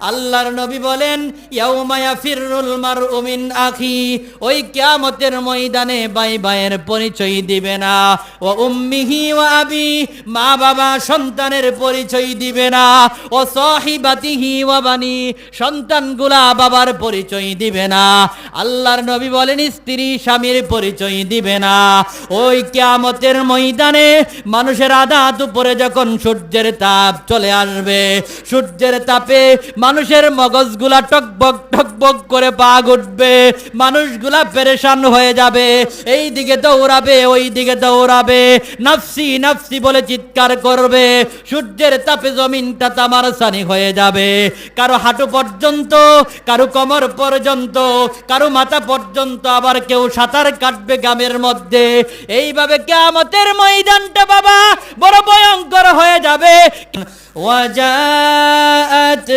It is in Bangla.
আল্লাহর নবী বলেন ইয়াউমা ইয়াফিরুল মারউ মিন আখি, ওই কিয়ামতের ময়দানে ভাই ভাইয়ের পরিচয় দিবে না, ও উম্মিহি ওয়া আবি, মা বাবা সন্তানের পরিচয় দিবে না, ও সাহিবাতিহি ওয়া বানি, সন্তানগুলা বাবার পরিচয় দিবে না। আল্লাহর নবী বলেন স্ত্রী স্বামীর পরিচয় দিবে না। ওই কিয়ামতের ময়দানে মানুষের আধা উপরে যখন সূর্যের তাপ চলে আসবে, সূর্যের তাপে মানুষের মগজগুলা টকবক টকবক করে পা উঠবে, মানুষগুলা পেরেশান হয়ে যাবে, এই দিকে দৌড়াবে ওই দিকে দৌড়াবে, নাফসি নাফসি বলে চিৎকার করবে। সূর্যের তাপে জমিনটা তামার সানি হয়ে যাবে, কারো হাঁটু পর্যন্ত, কারো কোমর পর্যন্ত, কারো মাথা পর্যন্ত, আবার কেউ সাঁতার কাটবে গ্রামের মধ্যে। এইভাবে কিয়ামতের ময়দানটা বাবা বড় ভয়ঙ্কর হয়ে যাবে। ওয়াজাআত